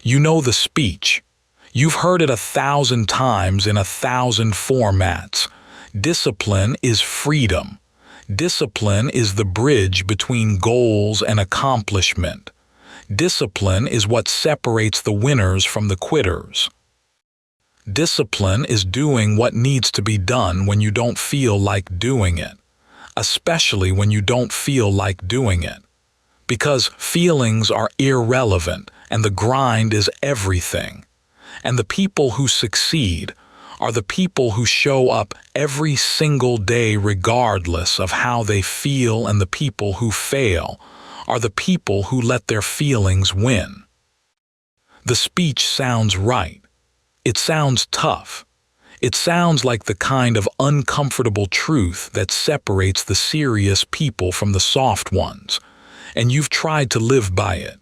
You know the speech. You've heard it 1,000 times in 1,000 formats. Discipline is freedom. Discipline is the bridge between goals and accomplishment. Discipline is what separates the winners from the quitters. Discipline is doing what needs to be done when you don't feel like doing it, especially when you don't feel like doing it. Because feelings are irrelevant and the grind is everything. And the people who succeed are the people who show up every single day regardless of how they feel, and the people who fail are the people who let their feelings win. The speech sounds right. It sounds tough. It sounds like the kind of uncomfortable truth that separates the serious people from the soft ones, and you've tried to live by it.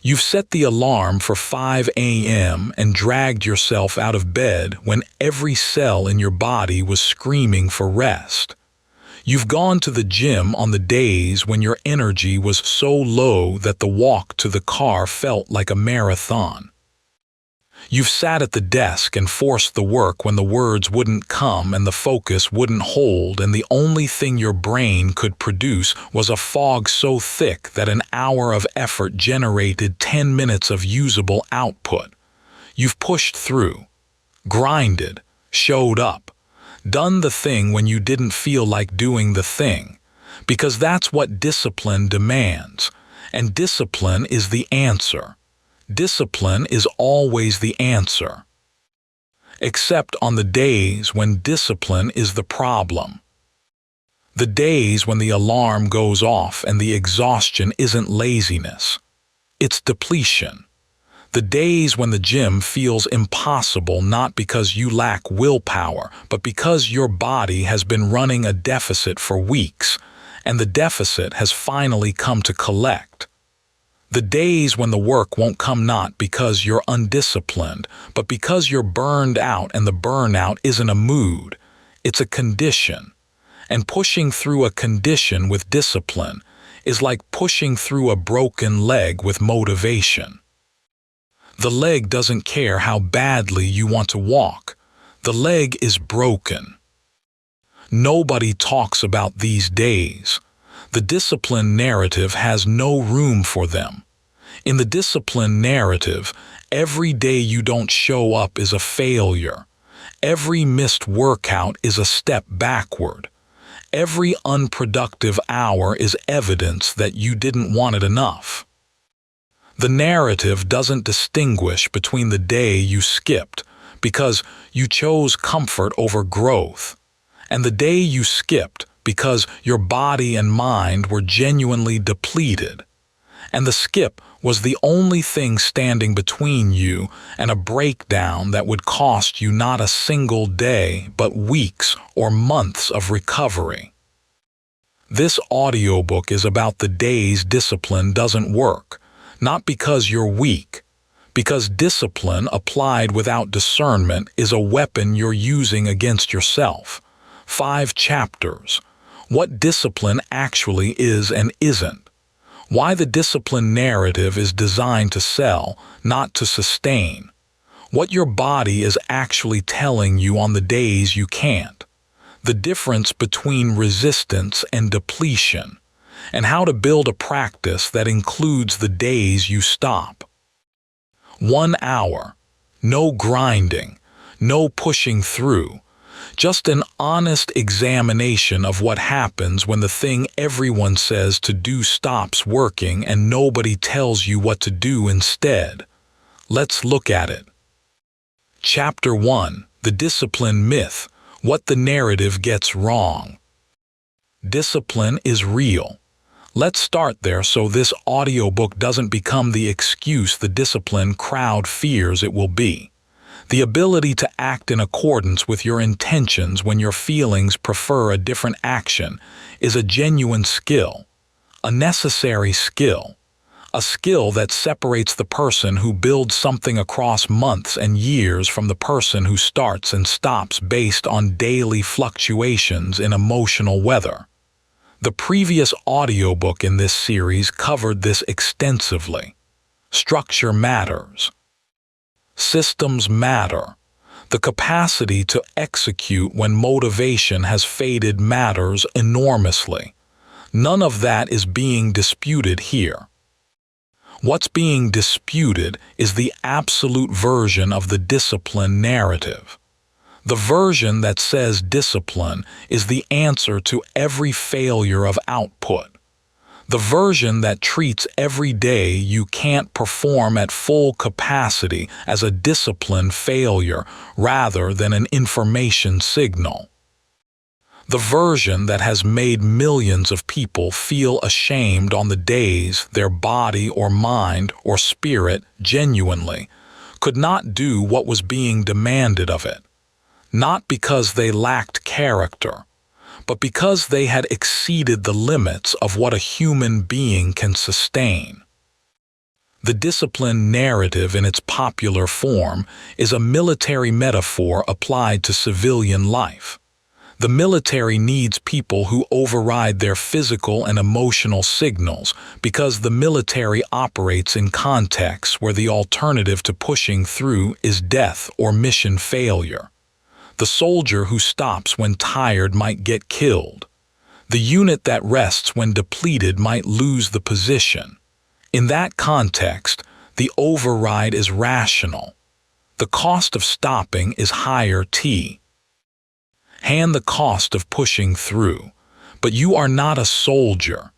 You've set the alarm for 5 a.m. and dragged yourself out of bed when every cell in your body was screaming for rest. You've gone to the gym on the days when your energy was so low that the walk to the car felt like a marathon. You've sat at the desk and forced the work when the words wouldn't come and the focus wouldn't hold, and the only thing your brain could produce was a fog so thick that an hour of effort generated 10 minutes of usable output. You've pushed through, grinded, showed up, done the thing when you didn't feel like doing the thing, because that's what discipline demands, and discipline is the answer. Discipline is always the answer. Except on the days when discipline is the problem. The days when the alarm goes off and the exhaustion isn't laziness. It's depletion. The days when the gym feels impossible not because you lack willpower, but because your body has been running a deficit for weeks, and the deficit has finally come to collect. The days when the work won't come not because you're undisciplined, but because you're burned out, and the burnout isn't a mood, it's a condition. And pushing through a condition with discipline is like pushing through a broken leg with motivation. The leg doesn't care how badly you want to walk. The leg is broken. Nobody talks about these days. The discipline narrative has no room for them. In the discipline narrative, every day you don't show up is a failure. Every missed workout is a step backward. Every unproductive hour is evidence that you didn't want it enough. The narrative doesn't distinguish between the day you skipped because you chose comfort over growth, and the day you skipped because your body and mind were genuinely depleted. And the skip was the only thing standing between you and a breakdown that would cost you not a single day, but weeks or months of recovery. This audiobook is about the days discipline doesn't work, not because you're weak, because discipline applied without discernment is a weapon you're using against yourself. 5 chapters. What discipline actually is and isn't. Why the discipline narrative is designed to sell, not to sustain. What your body is actually telling you on the days you can't. The difference between resistance and depletion. And how to build a practice that includes the days you stop. 1 hour. No grinding. No pushing through. Just an honest examination of what happens when the thing everyone says to do stops working and nobody tells you what to do instead. Let's look at it. Chapter 1. The Discipline Myth. What the narrative gets wrong. Discipline is real. Let's start there so this audiobook doesn't become the excuse the discipline crowd fears it will be. The ability to act in accordance with your intentions when your feelings prefer a different action is a genuine skill, a necessary skill, a skill that separates the person who builds something across months and years from the person who starts and stops based on daily fluctuations in emotional weather. The previous audiobook in this series covered this extensively. Structure matters. Systems matter. The capacity to execute when motivation has faded matters enormously. None of that is being disputed here. What's being disputed is the absolute version of the discipline narrative. The version that says discipline is the answer to every failure of output. The version that treats every day you can't perform at full capacity as a discipline failure rather than an information signal. The version that has made millions of people feel ashamed on the days their body or mind or spirit genuinely could not do what was being demanded of it, not because they lacked character, but because they had exceeded the limits of what a human being can sustain. The discipline narrative in its popular form is a military metaphor applied to civilian life. The military needs people who override their physical and emotional signals because the military operates in contexts where the alternative to pushing through is death or mission failure. The soldier who stops when tired might get killed. The unit that rests when depleted might lose the position. In that context, the override is rational. The cost of stopping is higher T. Hand the cost of pushing through, but you are not a soldier.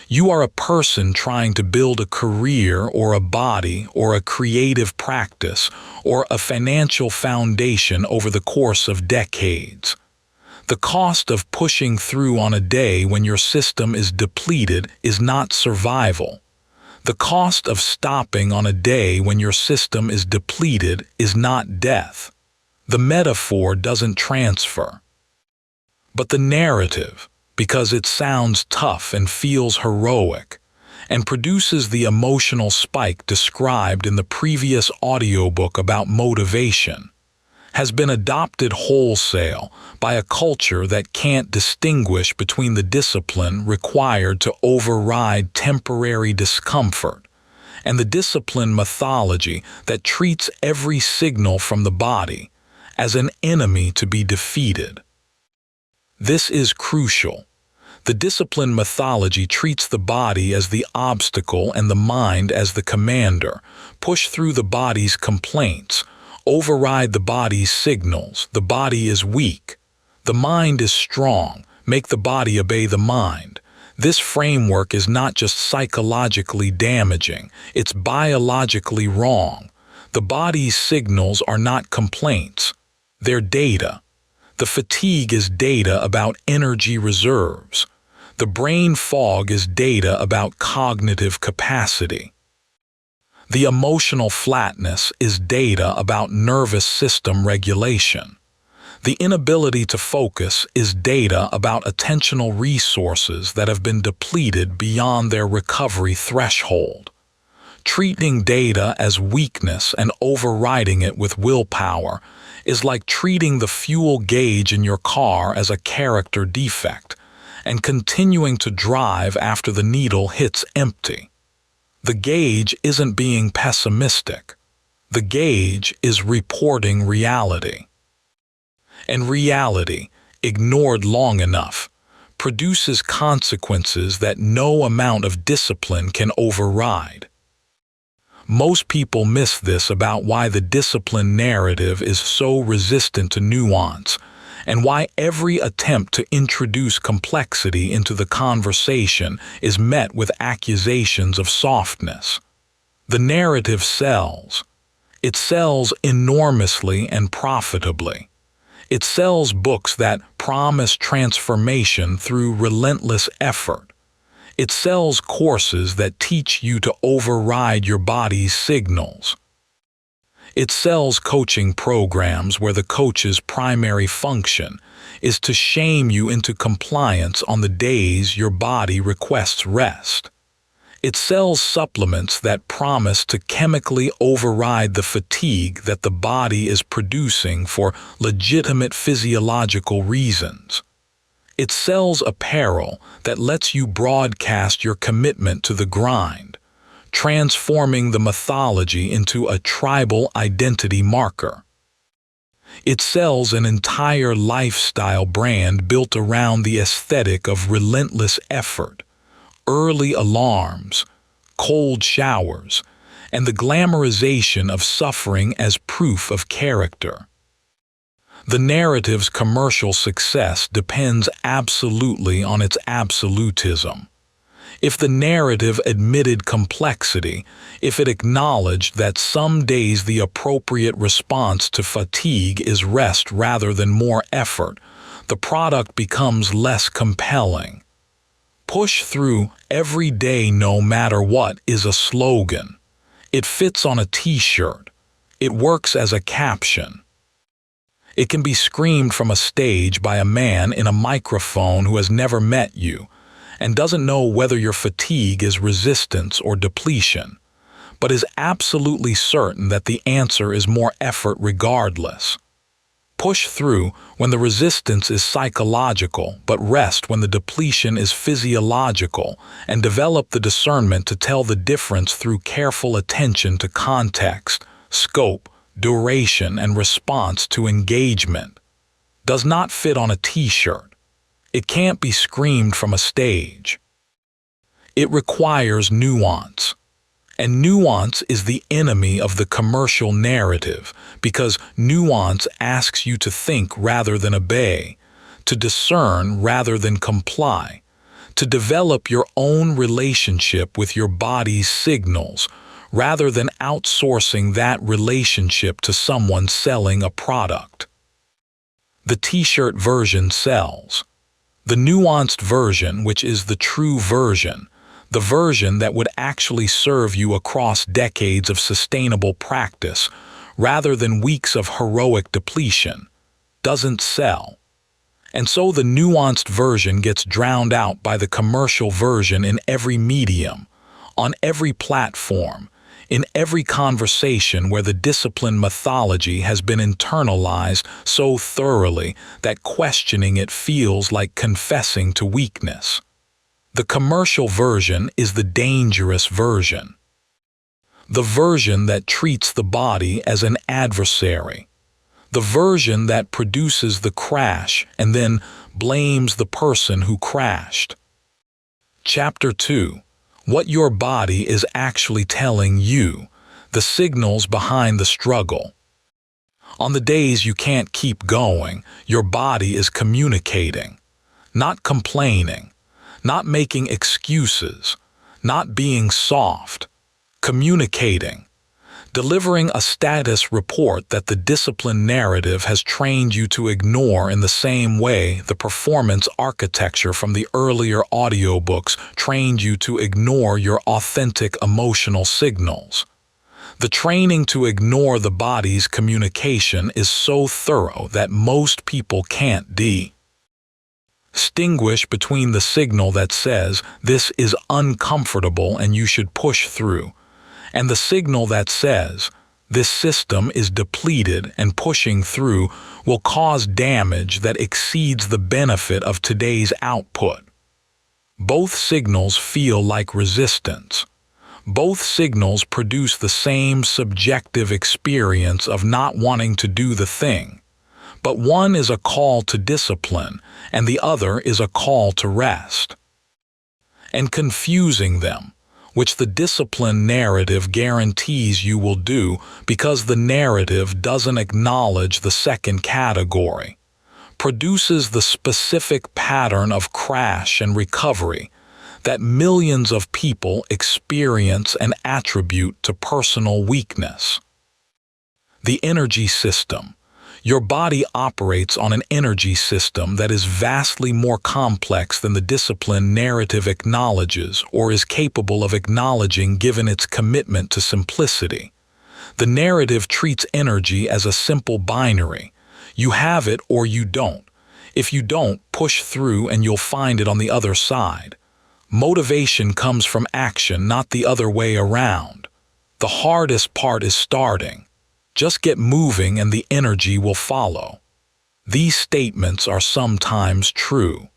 You are a person trying to build a career or a body or a creative practice or a financial foundation over the course of decades. The cost of pushing through on a day when your system is depleted is not survival. The cost of stopping on a day when your system is depleted is not death. The metaphor doesn't transfer. But the narrative, because it sounds tough and feels heroic, and produces the emotional spike described in the previous audiobook about motivation, has been adopted wholesale by a culture that can't distinguish between the discipline required to override temporary discomfort and the discipline mythology that treats every signal from the body as an enemy to be defeated. This is crucial. The discipline mythology treats the body as the obstacle and the mind as the commander. Push through the body's complaints. Override the body's signals. The body is weak. The mind is strong. Make the body obey the mind. This framework is not just psychologically damaging, it's biologically wrong. The body's signals are not complaints. They're data. The fatigue is data about energy reserves. The brain fog is data about cognitive capacity. The emotional flatness is data about nervous system regulation. The inability to focus is data about attentional resources that have been depleted beyond their recovery threshold. Treating data as weakness and overriding it with willpower is like treating the fuel gauge in your car as a character defect and continuing to drive after the needle hits empty. The gauge isn't being pessimistic. The gauge is reporting reality. And reality, ignored long enough, produces consequences that no amount of discipline can override. Most people miss this about why the discipline narrative is so resistant to nuance, and why every attempt to introduce complexity into the conversation is met with accusations of softness. The narrative sells. It sells enormously and profitably. It sells books that promise transformation through relentless effort. It sells courses that teach you to override your body's signals. It sells coaching programs where the coach's primary function is to shame you into compliance on the days your body requests rest. It sells supplements that promise to chemically override the fatigue that the body is producing for legitimate physiological reasons. It sells apparel that lets you broadcast your commitment to the grind, transforming the mythology into a tribal identity marker. It sells an entire lifestyle brand built around the aesthetic of relentless effort, early alarms, cold showers, and the glamorization of suffering as proof of character. The narrative's commercial success depends absolutely on its absolutism. If the narrative admitted complexity, if it acknowledged that some days the appropriate response to fatigue is rest rather than more effort, the product becomes less compelling. Push through every day no matter what is a slogan. It fits on a t-shirt. It works as a caption. It can be screamed from a stage by a man in a microphone who has never met you and doesn't know whether your fatigue is resistance or depletion, but is absolutely certain that the answer is more effort regardless. Push through when the resistance is psychological, but rest when the depletion is physiological, and develop the discernment to tell the difference through careful attention to context, scope, duration, and response to engagement. Does not fit on a t-shirt. It can't be screamed from a stage. It requires nuance. And nuance is the enemy of the commercial narrative because nuance asks you to think rather than obey, to discern rather than comply, to develop your own relationship with your body's signals rather than outsourcing that relationship to someone selling a product. The t-shirt version sells. The nuanced version, which is the true version, the version that would actually serve you across decades of sustainable practice rather than weeks of heroic depletion, doesn't sell. And so the nuanced version gets drowned out by the commercial version in every medium, on every platform, in every conversation where the discipline mythology has been internalized so thoroughly that questioning it feels like confessing to weakness. The commercial version is the dangerous version. The version that treats the body as an adversary. The version that produces the crash and then blames the person who crashed. Chapter 2. What your body is actually telling you, the signals behind the struggle. On the days you can't keep going, your body is communicating, not complaining, not making excuses, not being soft, communicating, delivering a status report that the discipline narrative has trained you to ignore in the same way the performance architecture from the earlier audiobooks trained you to ignore your authentic emotional signals. The training to ignore the body's communication is so thorough that most people can't distinguish between the signal that says this is uncomfortable and you should push through, and the signal that says this system is depleted and pushing through will cause damage that exceeds the benefit of today's output. Both signals feel like resistance. Both signals produce the same subjective experience of not wanting to do the thing, but one is a call to discipline and the other is a call to rest. And confusing them, which the discipline narrative guarantees you will do because the narrative doesn't acknowledge the second category, produces the specific pattern of crash and recovery that millions of people experience and attribute to personal weakness. The energy system. Your body operates on an energy system that is vastly more complex than the discipline narrative acknowledges or is capable of acknowledging given its commitment to simplicity. The narrative treats energy as a simple binary. You have it or you don't. If you don't, push through and you'll find it on the other side. Motivation comes from action, not the other way around. The hardest part is starting. Just get moving and the energy will follow. These statements are sometimes true.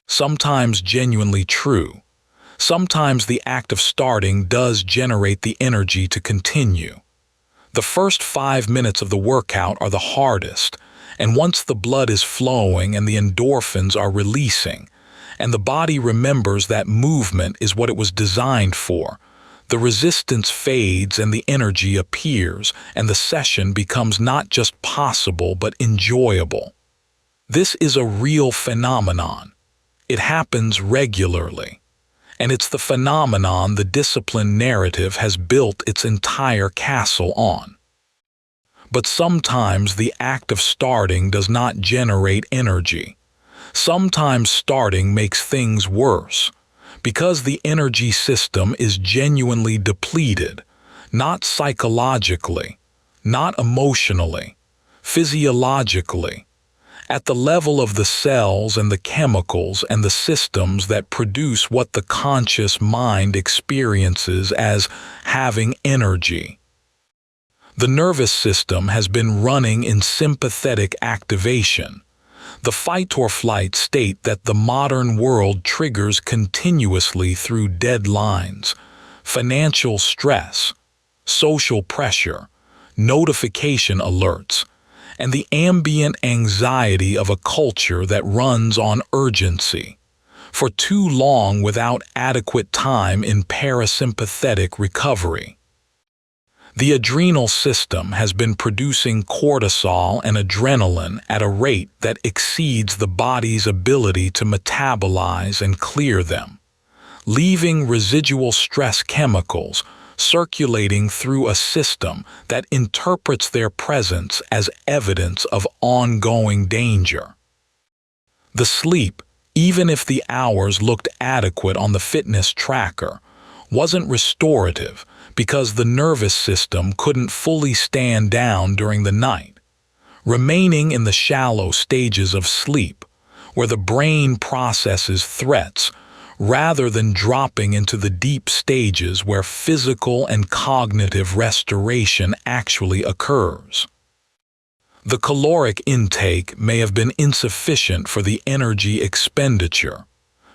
Sometimes genuinely true. Sometimes the act of starting does generate the energy to continue. The first 5 minutes of the workout are the hardest, and once the blood is flowing and the endorphins are releasing, and the body remembers that movement is what it was designed for, the resistance fades and the energy appears, and the session becomes not just possible but enjoyable. This is a real phenomenon. It happens regularly. And it's the phenomenon the discipline narrative has built its entire castle on. But sometimes the act of starting does not generate energy. Sometimes starting makes things worse, because the energy system is genuinely depleted, not psychologically, not emotionally, physiologically, at the level of the cells and the chemicals and the systems that produce what the conscious mind experiences as having energy. The nervous system has been running in sympathetic activation. The fight-or-flight state that the modern world triggers continuously through deadlines, financial stress, social pressure, notification alerts, and the ambient anxiety of a culture that runs on urgency, for too long without adequate time in parasympathetic recovery. The adrenal system has been producing cortisol and adrenaline at a rate that exceeds the body's ability to metabolize and clear them, leaving residual stress chemicals circulating through a system that interprets their presence as evidence of ongoing danger. The sleep, even if the hours looked adequate on the fitness tracker, wasn't restorative because the nervous system couldn't fully stand down during the night, remaining in the shallow stages of sleep, where the brain processes threats rather than dropping into the deep stages where physical and cognitive restoration actually occurs. The caloric intake may have been insufficient for the energy expenditure,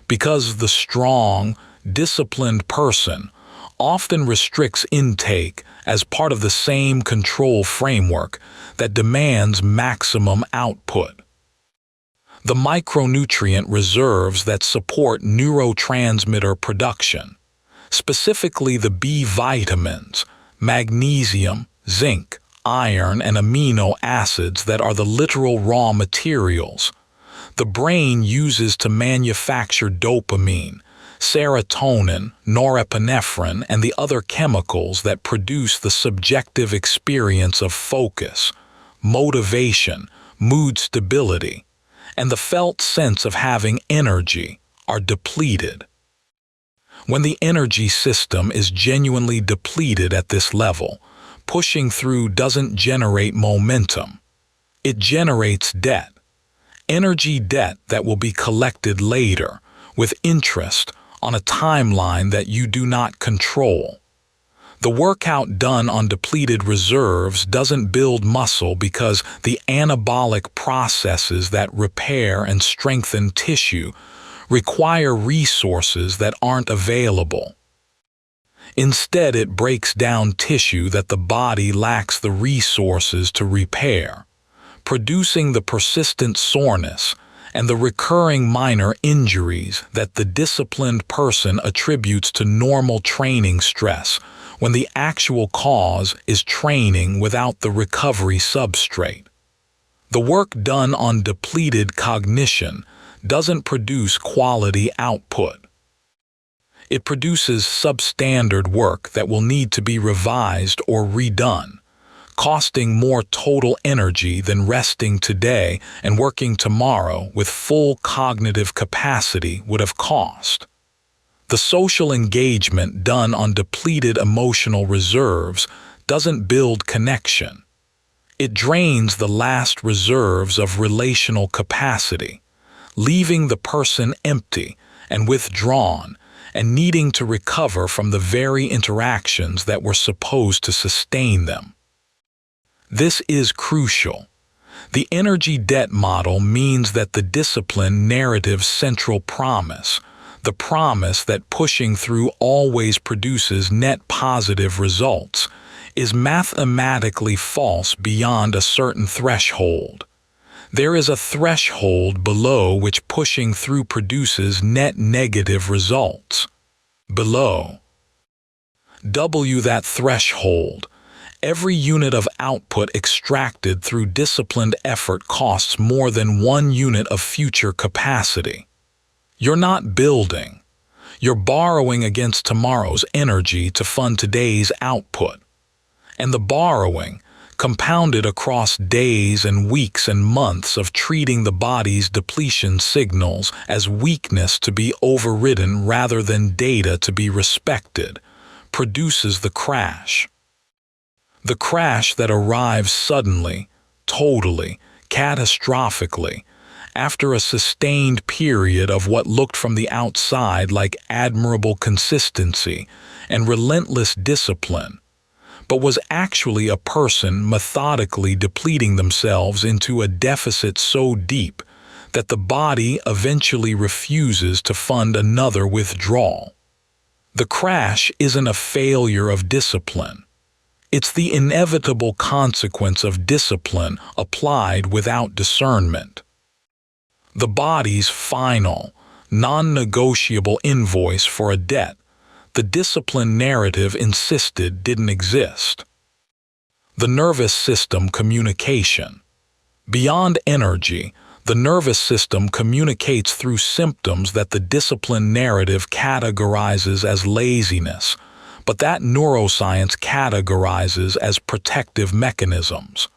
because the strong, disciplined person often restricts intake as part of the same control framework that demands maximum output. The micronutrient reserves that support neurotransmitter production, specifically the B vitamins, magnesium, zinc, iron, and amino acids that are the literal raw materials, the brain uses to manufacture dopamine, serotonin, norepinephrine, and the other chemicals that produce the subjective experience of focus, motivation, mood stability, and the felt sense of having energy, are depleted. When the energy system is genuinely depleted at this level, pushing through doesn't generate momentum. It generates debt. Energy debt that will be collected later, with interest, on a timeline that you do not control. The workout done on depleted reserves doesn't build muscle because the anabolic processes that repair and strengthen tissue require resources that aren't available. Instead, it breaks down tissue that the body lacks the resources to repair, producing the persistent soreness and the recurring minor injuries that the disciplined person attributes to normal training stress, when the actual cause is training without the recovery substrate. The work done on depleted cognition doesn't produce quality output. It produces substandard work that will need to be revised or redone, costing more total energy than resting today and working tomorrow with full cognitive capacity would have cost. The social engagement done on depleted emotional reserves doesn't build connection. It drains the last reserves of relational capacity, leaving the person empty and withdrawn and needing to recover from the very interactions that were supposed to sustain them. This is crucial. The energy debt model means that the discipline narrative's central promise, The promise that pushing through always produces net positive results is mathematically false beyond a certain threshold. There is a threshold below which pushing through produces net negative results. Below that threshold, every unit of output extracted through disciplined effort costs more than 1 unit of future capacity. You're not building. You're borrowing against tomorrow's energy to fund today's output. And the borrowing, compounded across days and weeks and months of treating the body's depletion signals as weakness to be overridden rather than data to be respected, produces the crash. The crash that arrives suddenly, totally, catastrophically, after a sustained period of what looked from the outside like admirable consistency and relentless discipline, but was actually a person methodically depleting themselves into a deficit so deep that the body eventually refuses to fund another withdrawal. The crash isn't a failure of discipline. It's the inevitable consequence of discipline applied without discernment. The body's final, non-negotiable invoice for a debt the discipline narrative insisted didn't exist. The nervous system communication. Beyond energy, the nervous system communicates through symptoms that the discipline narrative categorizes as laziness, but that neuroscience categorizes as protective mechanisms.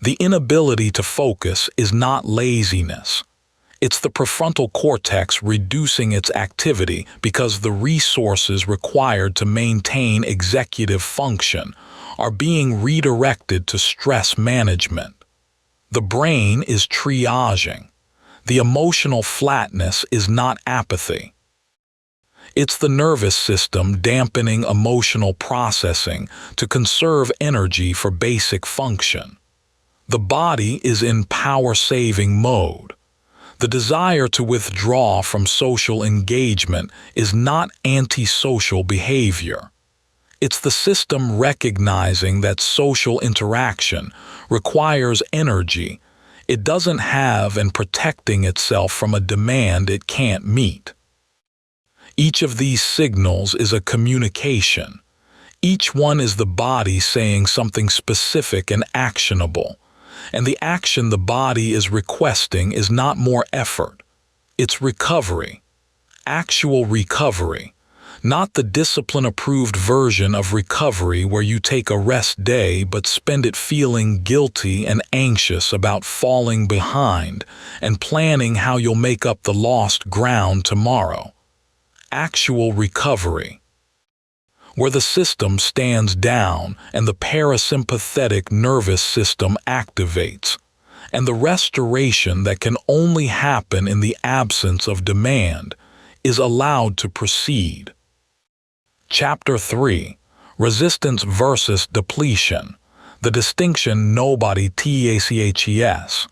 The inability to focus is not laziness. It's the prefrontal cortex reducing its activity because the resources required to maintain executive function are being redirected to stress management. The brain is triaging. The emotional flatness is not apathy. It's the nervous system dampening emotional processing to conserve energy for basic function. The body is in power-saving mode. The desire to withdraw from social engagement is not antisocial behavior. It's the system recognizing that social interaction requires energy it doesn't have and protecting itself from a demand it can't meet. Each of these signals is a communication. Each one is the body saying something specific and actionable. And the action the body is requesting is not more effort. It's recovery. Actual recovery. Not the discipline-approved version of recovery where you take a rest day but spend it feeling guilty and anxious about falling behind and planning how you'll make up the lost ground tomorrow. Actual recovery, where the system stands down and the parasympathetic nervous system activates, and the restoration that can only happen in the absence of demand is allowed to proceed. Chapter 3: Resistance versus Depletion, the distinction nobody taches.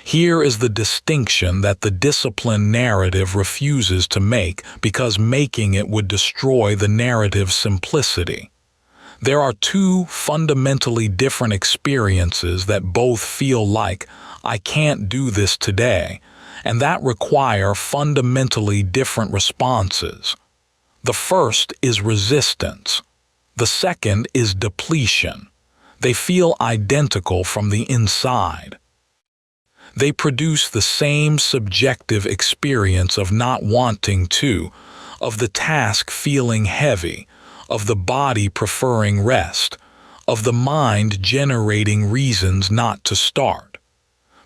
Here is the distinction that the discipline narrative refuses to make because making it would destroy the narrative's simplicity. There are two fundamentally different experiences that both feel like, I can't do this today, and that require fundamentally different responses. The first is resistance. The second is depletion. They feel identical from the inside. They produce the same subjective experience of not wanting to, of the task feeling heavy, of the body preferring rest, of the mind generating reasons not to start.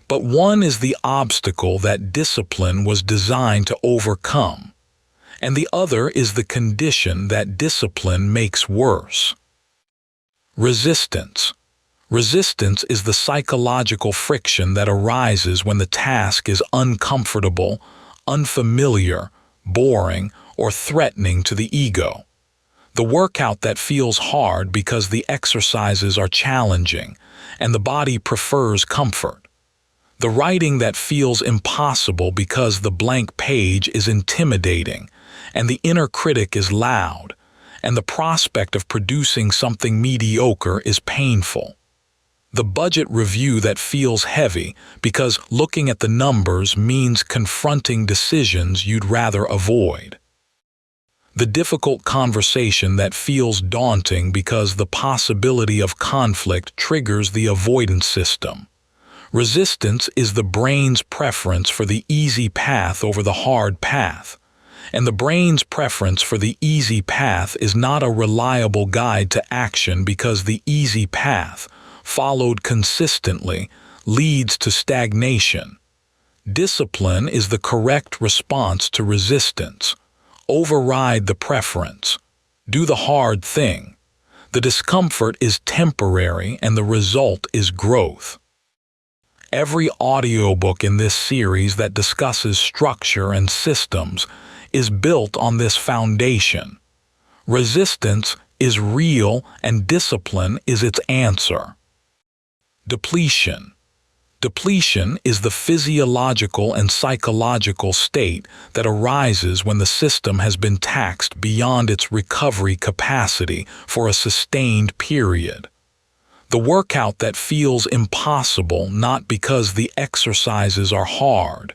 But one is the obstacle that discipline was designed to overcome, and the other is the condition that discipline makes worse. Resistance. Resistance is the psychological friction that arises when the task is uncomfortable, unfamiliar, boring, or threatening to the ego. The workout that feels hard because the exercises are challenging, and the body prefers comfort. The writing that feels impossible because the blank page is intimidating, and the inner critic is loud, and the prospect of producing something mediocre is painful. The budget review that feels heavy because looking at the numbers means confronting decisions you'd rather avoid. The difficult conversation that feels daunting because the possibility of conflict triggers the avoidance system. Resistance is the brain's preference for the easy path over the hard path, and the brain's preference for the easy path is not a reliable guide to action because the easy path, followed consistently, leads to stagnation. Discipline is the correct response to resistance. Override the preference. Do the hard thing. The discomfort is temporary and the result is growth. Every audiobook in this series that discusses structure and systems is built on this foundation. Resistance is real and discipline is its answer. Depletion. Depletion is the physiological and psychological state that arises when the system has been taxed beyond its recovery capacity for a sustained period. The workout that feels impossible not because the exercises are hard,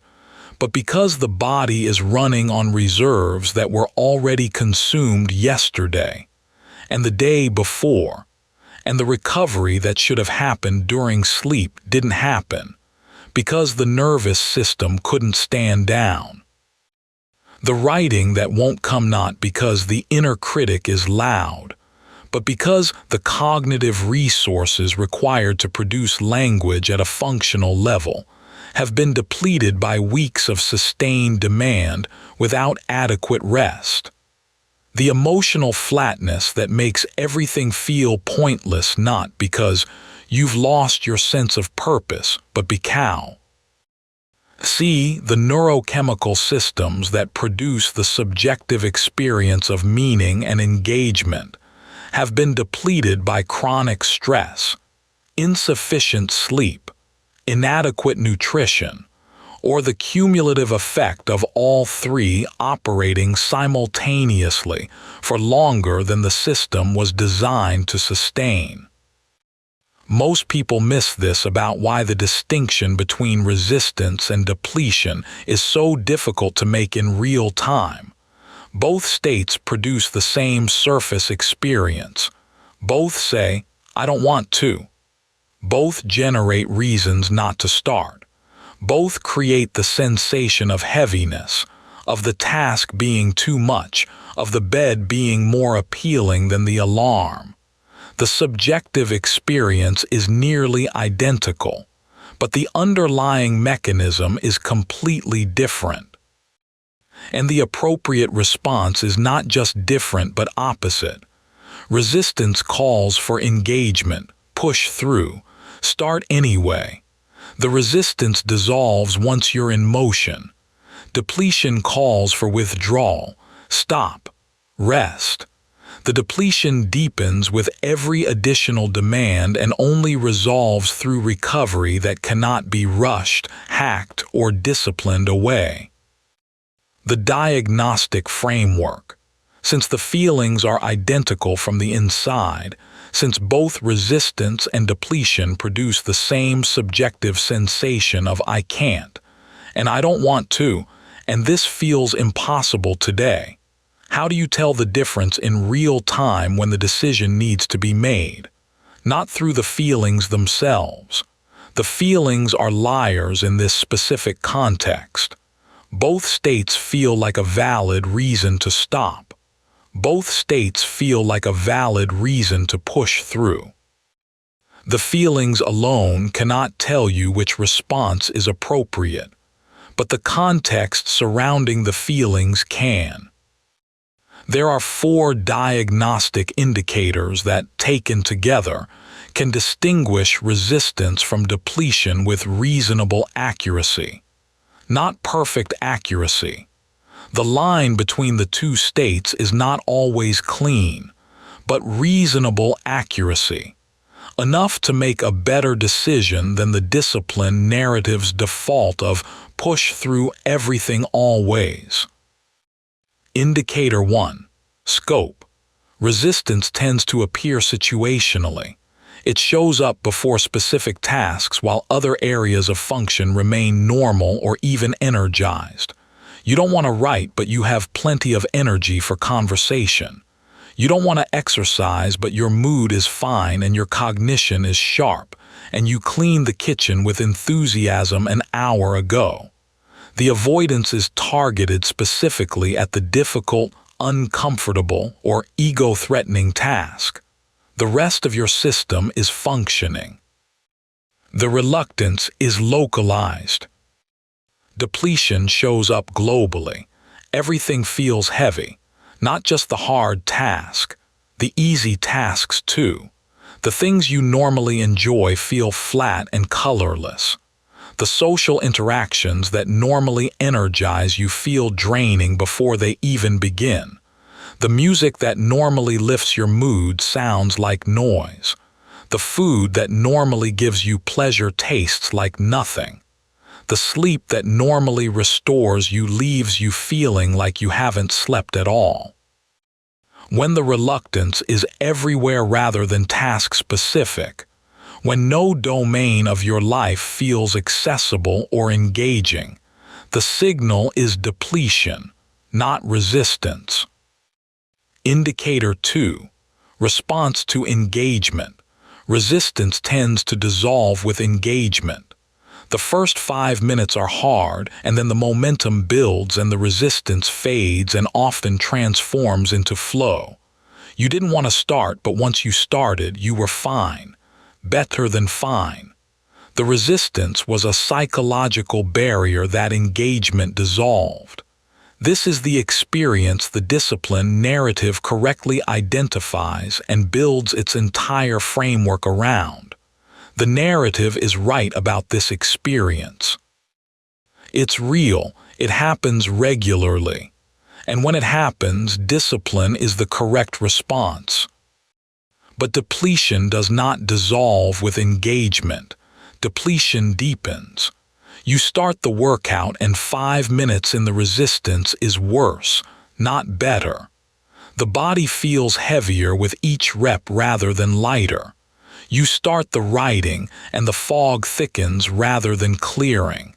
but because the body is running on reserves that were already consumed yesterday, and the day before, and the recovery that should have happened during sleep didn't happen, because the nervous system couldn't stand down. The writing that won't come not because the inner critic is loud, but because the cognitive resources required to produce language at a functional level have been depleted by weeks of sustained demand without adequate rest. The emotional flatness that makes everything feel pointless not because you've lost your sense of purpose, but because the neurochemical systems that produce the subjective experience of meaning and engagement have been depleted by chronic stress, insufficient sleep, inadequate nutrition, or the cumulative effect of all three operating simultaneously for longer than the system was designed to sustain. Most people miss this about why the distinction between resistance and depletion is so difficult to make in real time. Both states produce the same surface experience. Both say, "I don't want to." Both generate reasons not to start. Both create the sensation of heaviness, of the task being too much, of the bed being more appealing than the alarm. The subjective experience is nearly identical, but the underlying mechanism is completely different. And the appropriate response is not just different but opposite. Resistance calls for engagement, push through, start anyway. The resistance dissolves once you're in motion. Depletion calls for withdrawal, stop, rest. The depletion deepens with every additional demand and only resolves through recovery that cannot be rushed, hacked, or disciplined away. The diagnostic framework. Since the feelings are identical from the inside, since both resistance and depletion produce the same subjective sensation of "I can't," and "I don't want to," and "this feels impossible today," how do you tell the difference in real time when the decision needs to be made? Not through the feelings themselves. The feelings are liars in this specific context. Both states feel like a valid reason to stop. Both states feel like a valid reason to push through. The feelings alone cannot tell you which response is appropriate, but the context surrounding the feelings can. There are 4 diagnostic indicators that, taken together, can distinguish resistance from depletion with reasonable accuracy. Not perfect accuracy. The line between the two states is not always clean, but reasonable accuracy. enough to make a better decision than the discipline narrative's default of push through everything always. Indicator 1. Scope. Resistance tends to appear situationally. It shows up before specific tasks while other areas of function remain normal or even energized. You don't want to write, but you have plenty of energy for conversation. You don't want to exercise, but your mood is fine and your cognition is sharp, and you cleaned the kitchen with enthusiasm an hour ago. The avoidance is targeted specifically at the difficult, uncomfortable, or ego-threatening task. The rest of your system is functioning. The reluctance is localized. Depletion shows up globally. Everything feels heavy, not just the hard task, the easy tasks too. The things you normally enjoy feel flat and colorless. The social interactions that normally energize you feel draining before they even begin. The music that normally lifts your mood sounds like noise. The food that normally gives you pleasure tastes like nothing. The sleep that normally restores you leaves you feeling like you haven't slept at all. When the reluctance is everywhere rather than task-specific, when no domain of your life feels accessible or engaging, the signal is depletion, not resistance. Indicator 2. Response to engagement. Resistance tends to dissolve with engagement. The first 5 minutes are hard, and then the momentum builds and the resistance fades and often transforms into flow. You didn't want to start, but once you started, you were fine. Better than fine. The resistance was a psychological barrier that engagement dissolved. This is the experience the discipline narrative correctly identifies and builds its entire framework around. The narrative is right about this experience. It's real, it happens regularly. And when it happens, discipline is the correct response. But depletion does not dissolve with engagement. Depletion deepens. You start the workout and 5 minutes in the resistance is worse, not better. The body feels heavier with each rep rather than lighter. You start the writing and the fog thickens rather than clearing.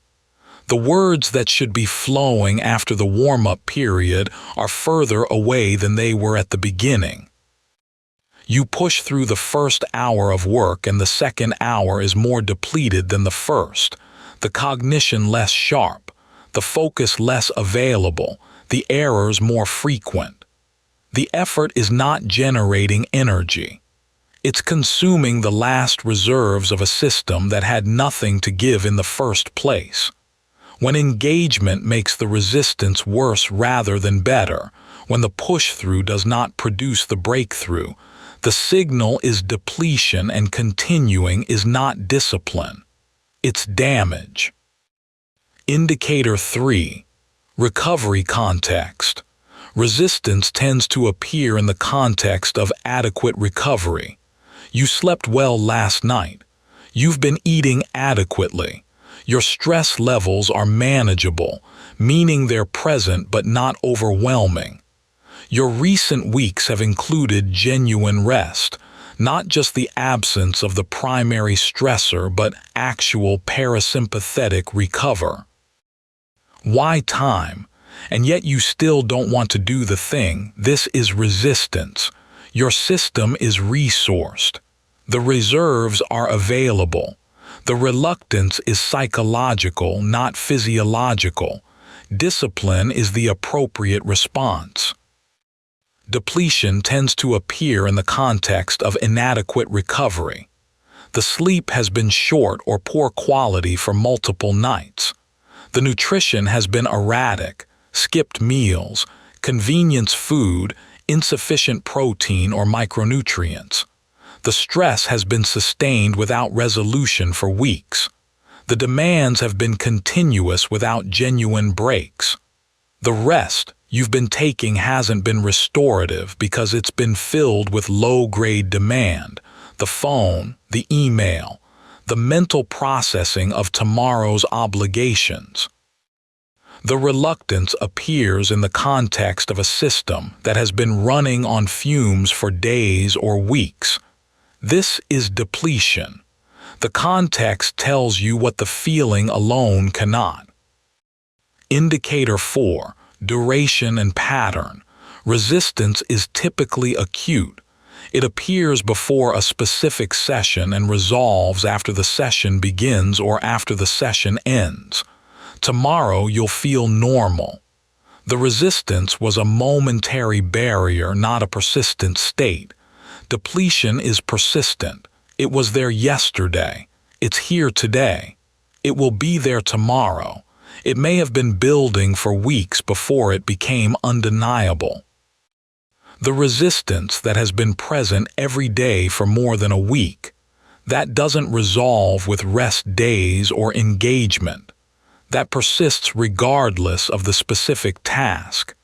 The words that should be flowing after the warm-up period are further away than they were at the beginning. You push through the first hour of work and the second hour is more depleted than the first. The cognition less sharp, the focus less available, the errors more frequent. The effort is not generating energy. It's consuming the last reserves of a system that had nothing to give in the first place. When engagement makes the resistance worse rather than better, when the push-through does not produce the breakthrough, the signal is depletion and continuing is not discipline. It's damage. Indicator 3. Recovery context. Resistance tends to appear in the context of adequate recovery. You slept well last night. You've been eating adequately. Your stress levels are manageable, meaning they're present but not overwhelming. Your recent weeks have included genuine rest, not just the absence of the primary stressor but actual parasympathetic recover. Why time? And yet you still don't want to do the thing. This is resistance. Your system is resourced. The reserves are available. The reluctance is psychological, not physiological. Discipline is the appropriate response. Depletion tends to appear in the context of inadequate recovery. The sleep has been short or poor quality for multiple nights. The nutrition has been erratic, skipped meals, convenience food, insufficient protein or micronutrients. The stress has been sustained without resolution for weeks. The demands have been continuous without genuine breaks. The rest you've been taking hasn't been restorative because it's been filled with low-grade demand, the phone, the email, the mental processing of tomorrow's obligations. The reluctance appears in the context of a system that has been running on fumes for days or weeks. This is depletion. The context tells you what the feeling alone cannot. Indicator 4. Duration and pattern. Resistance is typically acute. It appears before a specific session and resolves after the session begins or after the session ends. Tomorrow you'll feel normal. The resistance was a momentary barrier, not a persistent state. Depletion is persistent. It was there yesterday. It's here today. It will be there tomorrow. It may have been building for weeks before it became undeniable. The resistance that has been present every day for more than a week, that doesn't resolve with rest days or engagement. That persists regardless of the specific task,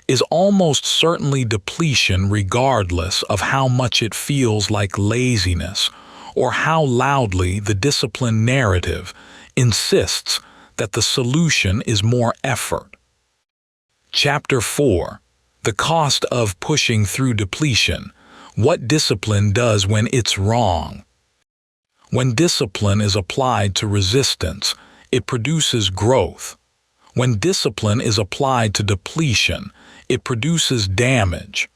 is almost certainly depletion regardless of how much it feels like laziness or how loudly the discipline narrative insists that the solution is more effort. Chapter 4. The cost of pushing through depletion. What discipline does when it's wrong. When discipline is applied to resistance, it produces growth. When discipline is applied to depletion, it produces damage.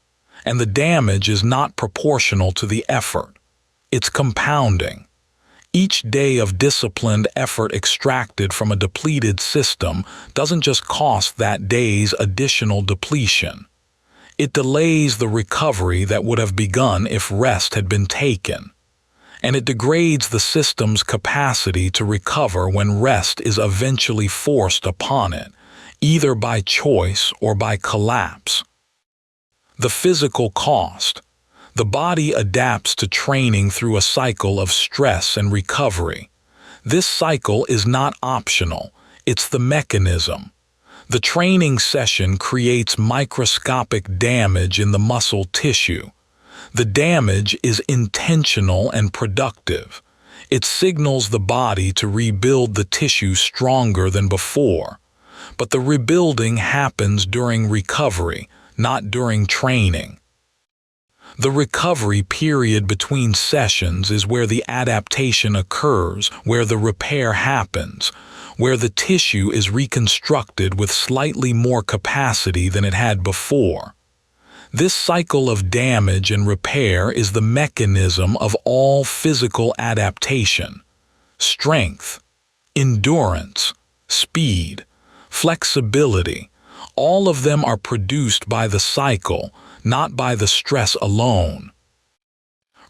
And the damage is not proportional to the effort. It's compounding. Each day of disciplined effort extracted from a depleted system doesn't just cost that day's additional depletion. It delays the recovery that would have begun if rest had been taken. And it degrades the system's capacity to recover when rest is eventually forced upon it, either by choice or by collapse. The physical cost. The body adapts to training through a cycle of stress and recovery. This cycle is not optional, it's the mechanism. The training session creates microscopic damage in the muscle tissue. The damage is intentional and productive. It signals the body to rebuild the tissue stronger than before. But the rebuilding happens during recovery, not during training. The recovery period between sessions is where the adaptation occurs, where the repair happens, where the tissue is reconstructed with slightly more capacity than it had before. This cycle of damage and repair is the mechanism of all physical adaptation. Strength, endurance, speed, flexibility, all of them are produced by the cycle, not by the stress alone.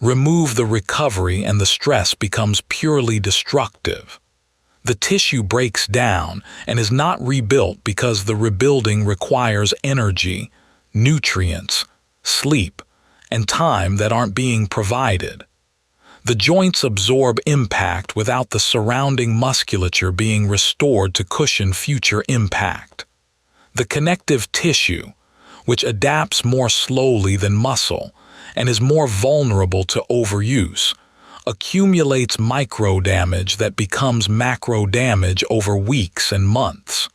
Remove the recovery and the stress becomes purely destructive. The tissue breaks down and is not rebuilt because the rebuilding requires energy, nutrients, sleep, and time that aren't being provided. The joints absorb impact without the surrounding musculature being restored to cushion future impact. The connective tissue, which adapts more slowly than muscle and is more vulnerable to overuse, accumulates micro damage that becomes macro damage over weeks and months.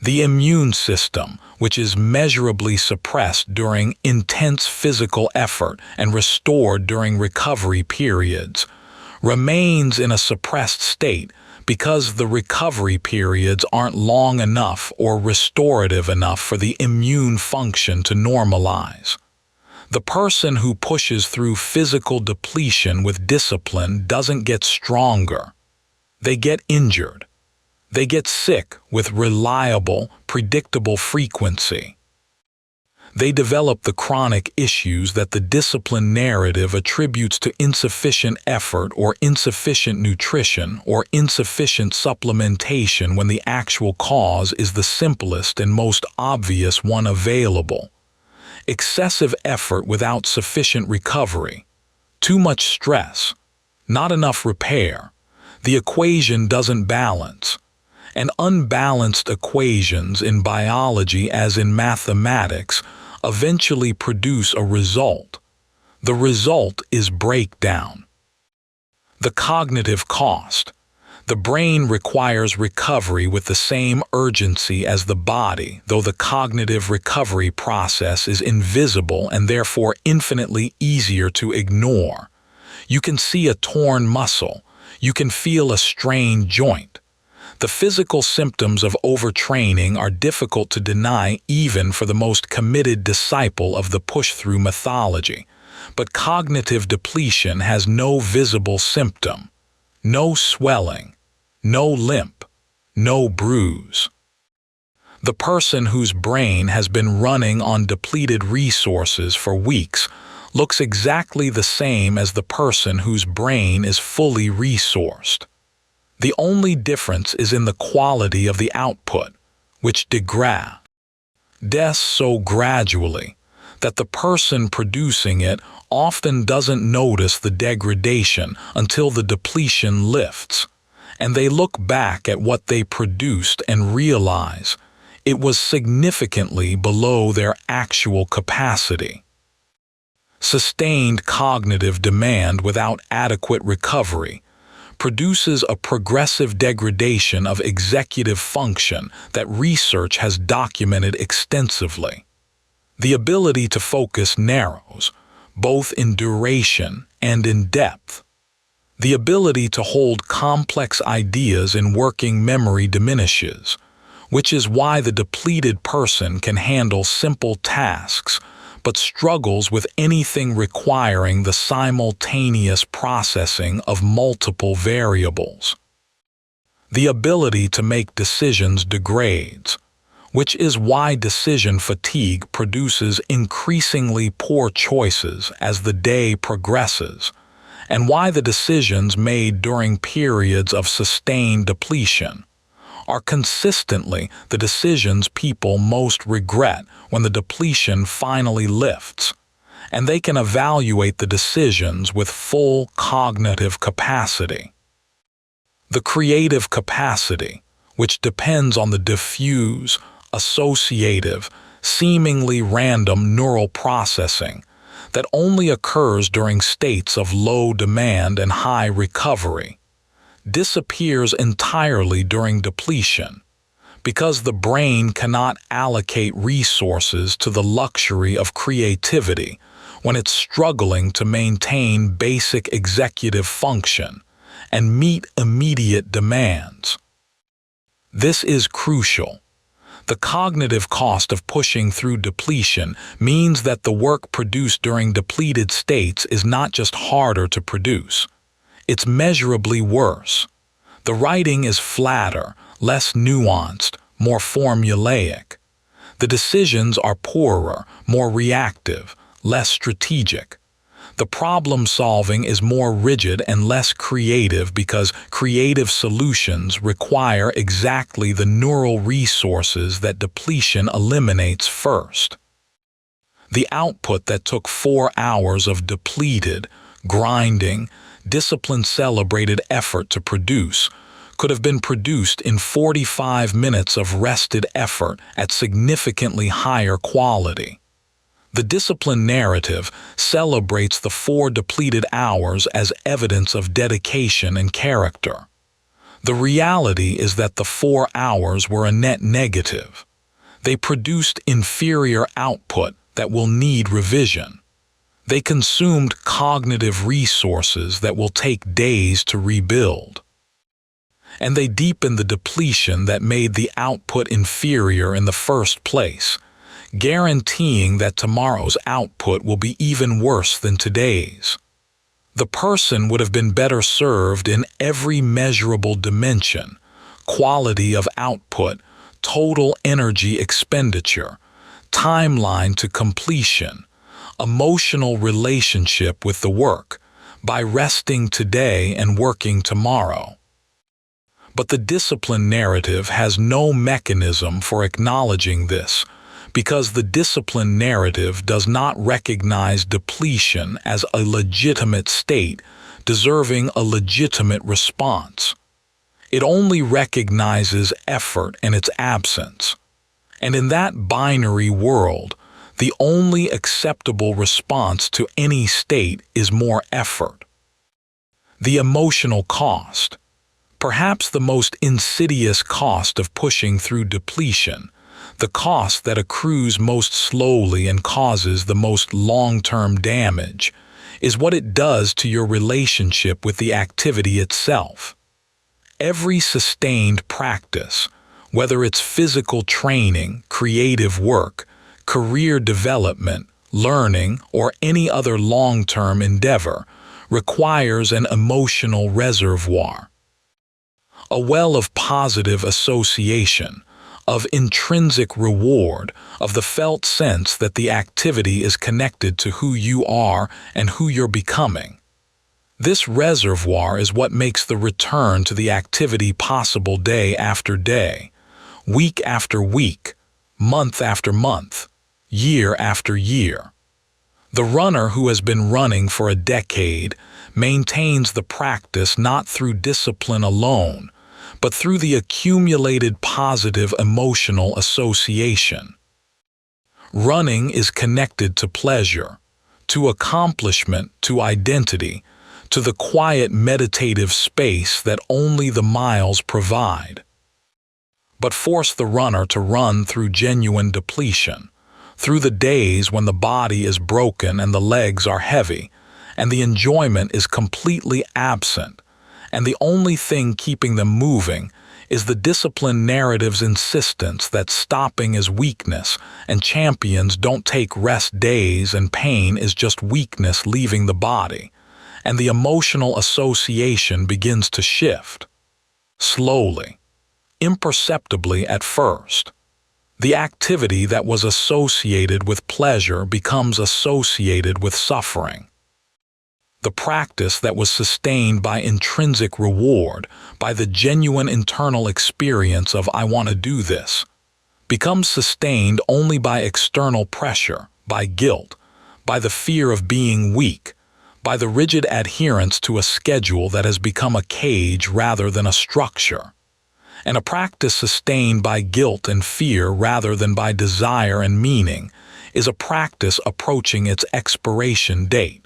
The immune system, which is measurably suppressed during intense physical effort and restored during recovery periods, remains in a suppressed state because the recovery periods aren't long enough or restorative enough for the immune function to normalize. The person who pushes through physical depletion with discipline doesn't get stronger. They get injured. They get sick with reliable, predictable frequency. They develop the chronic issues that the discipline narrative attributes to insufficient effort or insufficient nutrition or insufficient supplementation when the actual cause is the simplest and most obvious one available. Excessive effort without sufficient recovery. Too much stress. Not enough repair. The equation doesn't balance. And unbalanced equations in biology as in mathematics eventually produce a result. The result is breakdown. The cognitive cost. The brain requires recovery with the same urgency as the body, though the cognitive recovery process is invisible and therefore infinitely easier to ignore. You can see a torn muscle. You can feel a strained joint. The physical symptoms of overtraining are difficult to deny even for the most committed disciple of the push-through mythology. But cognitive depletion has no visible symptom, no swelling, no limp, no bruise. The person whose brain has been running on depleted resources for weeks looks exactly the same as the person whose brain is fully resourced. The only difference is in the quality of the output, which degrades so gradually that the person producing it often doesn't notice the degradation until the depletion lifts, and they look back at what they produced and realize it was significantly below their actual capacity. Sustained cognitive demand without adequate recovery produces a progressive degradation of executive function that research has documented extensively. The ability to focus narrows, both in duration and in depth. The ability to hold complex ideas in working memory diminishes, which is why the depleted person can handle simple tasks but struggles with anything requiring the simultaneous processing of multiple variables. The ability to make decisions degrades, which is why decision fatigue produces increasingly poor choices as the day progresses, and why the decisions made during periods of sustained depletion are consistently the decisions people most regret when the depletion finally lifts, and they can evaluate the decisions with full cognitive capacity. The creative capacity, which depends on the diffuse, associative, seemingly random neural processing that only occurs during states of low demand and high recovery, disappears entirely during depletion because the brain cannot allocate resources to the luxury of creativity when it's struggling to maintain basic executive function and meet immediate demands. This is crucial. The cognitive cost of pushing through depletion means that the work produced during depleted states is not just harder to produce. It's measurably worse. The writing is flatter, less nuanced, more formulaic. The decisions are poorer, more reactive, less strategic. The problem-solving is more rigid and less creative because creative solutions require exactly the neural resources that depletion eliminates first. The output that took 4 hours of depleted, grinding, discipline-celebrated effort to produce could have been produced in 45 minutes of rested effort at significantly higher quality. The discipline narrative celebrates the 4 depleted hours as evidence of dedication and character. The reality is that the 4 hours were a net negative. They produced inferior output that will need revision. They consumed cognitive resources that will take days to rebuild. And they deepened the depletion that made the output inferior in the first place, guaranteeing that tomorrow's output will be even worse than today's. The person would have been better served in every measurable dimension: quality of output, total energy expenditure, timeline to completion, emotional relationship with the work, by resting today and working tomorrow. But the discipline narrative has no mechanism for acknowledging this, because the discipline narrative does not recognize depletion as a legitimate state deserving a legitimate response. It only recognizes effort and its absence. And in that binary world, The only acceptable response to any state is more effort. The emotional cost. Perhaps the most insidious cost of pushing through depletion, the cost that accrues most slowly and causes the most long-term damage, is what it does to your relationship with the activity itself. Every sustained practice, whether it's physical training, creative work, career development, learning, or any other long-term endeavor, requires an emotional reservoir. A well of positive association, of intrinsic reward, of the felt sense that the activity is connected to who you are and who you're becoming. This reservoir is what makes the return to the activity possible day after day, week after week, month after month, year after year. The runner who has been running for a decade maintains the practice not through discipline alone, but through the accumulated positive emotional association. Running is connected to pleasure, to accomplishment, to identity, to the quiet meditative space that only the miles provide. But force the runner to run through genuine depletion, through the days when the body is broken and the legs are heavy, and the enjoyment is completely absent, and the only thing keeping them moving is the discipline narrative's insistence that stopping is weakness and champions don't take rest days and pain is just weakness leaving the body, and the emotional association begins to shift. Slowly, imperceptibly at first. The activity that was associated with pleasure becomes associated with suffering. The practice that was sustained by intrinsic reward, by the genuine internal experience of "I want to do this," becomes sustained only by external pressure, by guilt, by the fear of being weak, by the rigid adherence to a schedule that has become a cage rather than a structure. And a practice sustained by guilt and fear rather than by desire and meaning is a practice approaching its expiration date.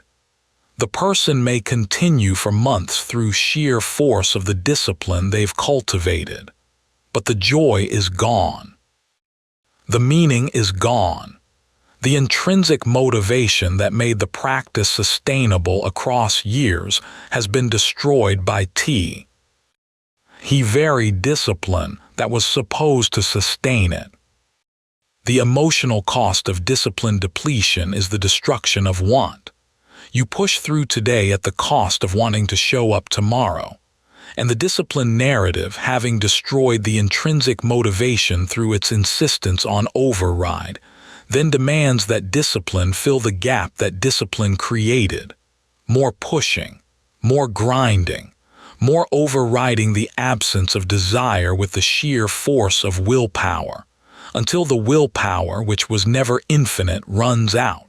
The person may continue for months through sheer force of the discipline they've cultivated, but the joy is gone. The meaning is gone. The intrinsic motivation that made the practice sustainable across years has been destroyed by the very discipline that was supposed to sustain it. The emotional cost of discipline depletion is the destruction of want. You push through today at the cost of wanting to show up tomorrow, and the discipline narrative, having destroyed the intrinsic motivation through its insistence on override, then demands that discipline fill the gap that discipline created. More pushing, more grinding, more overriding the absence of desire with the sheer force of willpower, until the willpower, which was never infinite, runs out,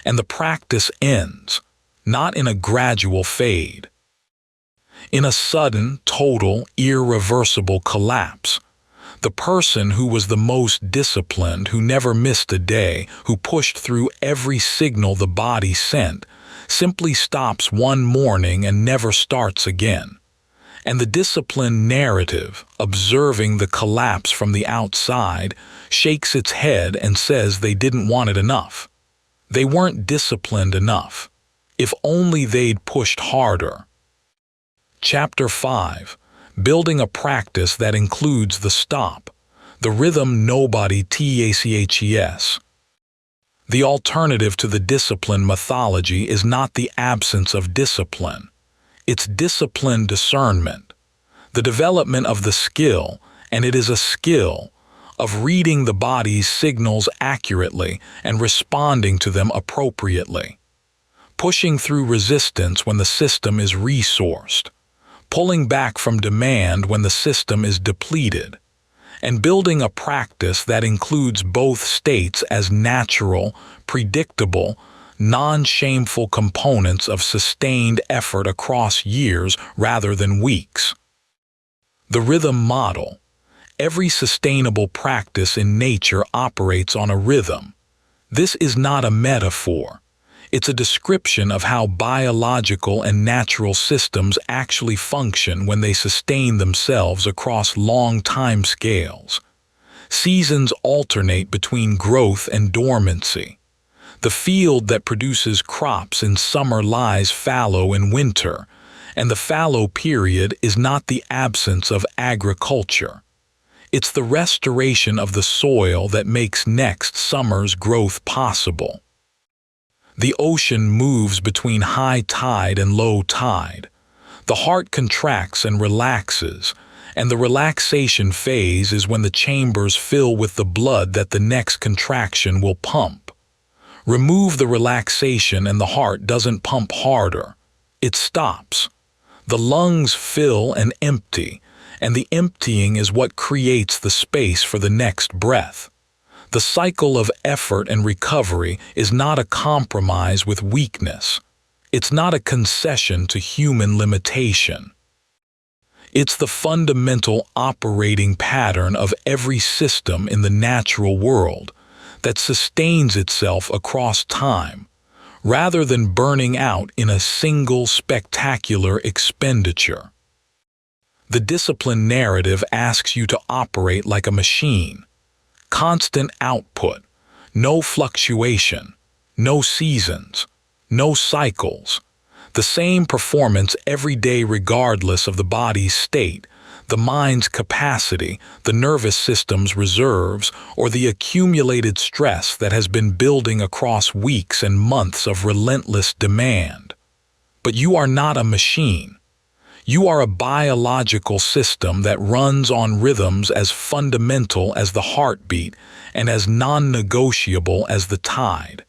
and the practice ends, not in a gradual fade. In a sudden, total, irreversible collapse. The person who was the most disciplined, who never missed a day, who pushed through every signal the body sent, simply stops one morning and never starts again. And the discipline narrative, observing the collapse from the outside, shakes its head and says they didn't want it enough. They weren't disciplined enough. If only they'd pushed harder. Chapter 5. Building a practice that includes the stop, the rhythm nobody taches. The alternative to the discipline mythology is not the absence of discipline. It's discipline discernment, the development of the skill, and it is a skill, of reading the body's signals accurately and responding to them appropriately. Pushing through resistance when the system is resourced, pulling back from demand when the system is depleted, and building a practice that includes both states as natural, predictable, non-shameful components of sustained effort across years rather than weeks. The rhythm model. Every sustainable practice in nature operates on a rhythm. This is not a metaphor. It's a description of how biological and natural systems actually function when they sustain themselves across long time scales. Seasons alternate between growth and dormancy. The field that produces crops in summer lies fallow in winter, and the fallow period is not the absence of agriculture. It's the restoration of the soil that makes next summer's growth possible. The ocean moves between high tide and low tide. The heart contracts and relaxes, and the relaxation phase is when the chambers fill with the blood that the next contraction will pump. Remove the relaxation and the heart doesn't pump harder. It stops. The lungs fill and empty, and the emptying is what creates the space for the next breath. The cycle of effort and recovery is not a compromise with weakness. It's not a concession to human limitation. It's the fundamental operating pattern of every system in the natural world that sustains itself across time, rather than burning out in a single spectacular expenditure. The discipline narrative asks you to operate like a machine. Constant output, no fluctuation, no seasons, no cycles. The same performance every day regardless of the body's state, the mind's capacity, the nervous system's reserves, or the accumulated stress that has been building across weeks and months of relentless demand. But you are not a machine. You are a biological system that runs on rhythms as fundamental as the heartbeat and as non-negotiable as the tide.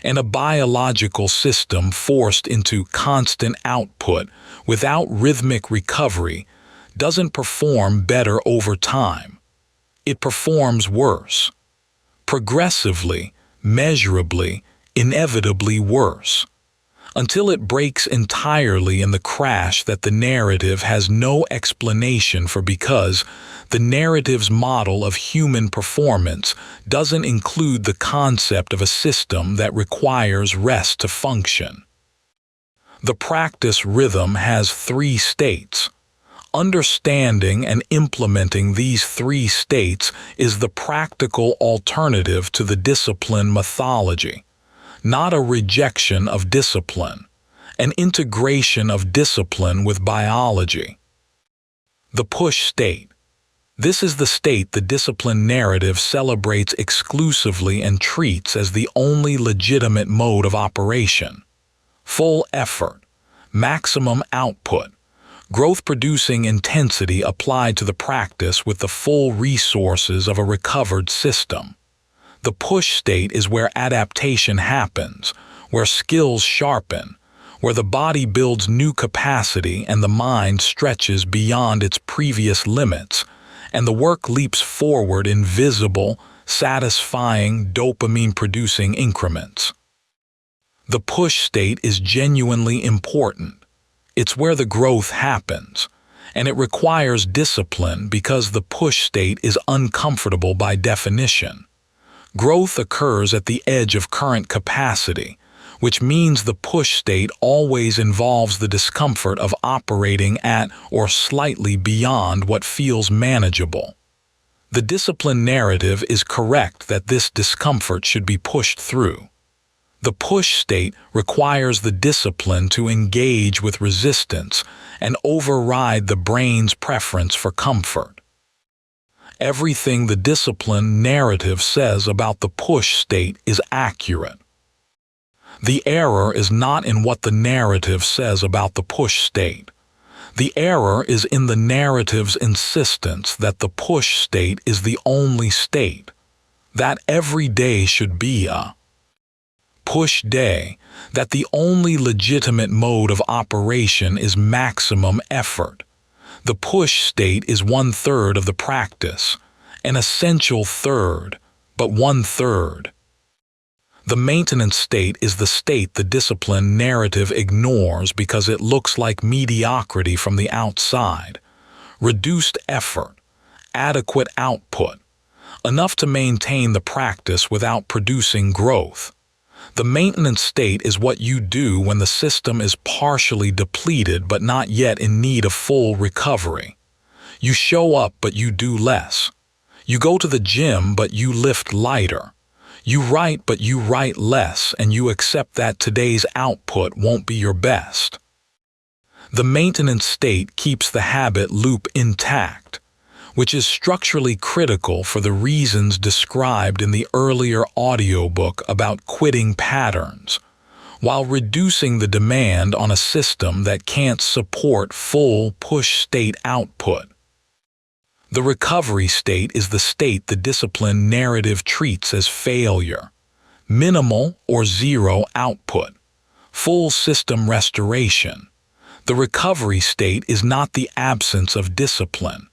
And a biological system forced into constant output without rhythmic recovery doesn't perform better over time. It performs worse. Progressively, measurably, inevitably worse. Until it breaks entirely in the crash that the narrative has no explanation for, because the narrative's model of human performance doesn't include the concept of a system that requires rest to function. The practice rhythm has 3 states. Understanding and implementing these 3 states is the practical alternative to the discipline mythology. Not a rejection of discipline, an integration of discipline with biology. The push state. This is the state the discipline narrative celebrates exclusively and treats as the only legitimate mode of operation. Full effort, maximum output, growth-producing intensity applied to the practice with the full resources of a recovered system. The push state is where adaptation happens, where skills sharpen, where the body builds new capacity and the mind stretches beyond its previous limits, and the work leaps forward in visible, satisfying, dopamine-producing increments. The push state is genuinely important. It's where the growth happens, and it requires discipline because the push state is uncomfortable by definition. Growth occurs at the edge of current capacity, which means the push state always involves the discomfort of operating at or slightly beyond what feels manageable. The discipline narrative is correct that this discomfort should be pushed through. The push state requires the discipline to engage with resistance and override the brain's preference for comfort. Everything the discipline narrative says about the push state is accurate. The error is not in what the narrative says about the push state. The error is in the narrative's insistence that the push state is the only state, that every day should be a push day, that the only legitimate mode of operation is maximum effort. The push state is 1/3 of the practice, an essential third, but 1/3. The maintenance state is the state the discipline narrative ignores because it looks like mediocrity from the outside. Reduced effort, adequate output, enough to maintain the practice without producing growth. The maintenance state is what you do when the system is partially depleted but not yet in need of full recovery. You show up but you do less. You go to the gym but you lift lighter. You write but you write less, and you accept that today's output won't be your best. The maintenance state keeps the habit loop intact, which is structurally critical for the reasons described in the earlier audiobook about quitting patterns, while reducing the demand on a system that can't support full push-state output. The recovery state is the state the discipline narrative treats as failure, minimal or zero output, full system restoration. The recovery state is not the absence of discipline.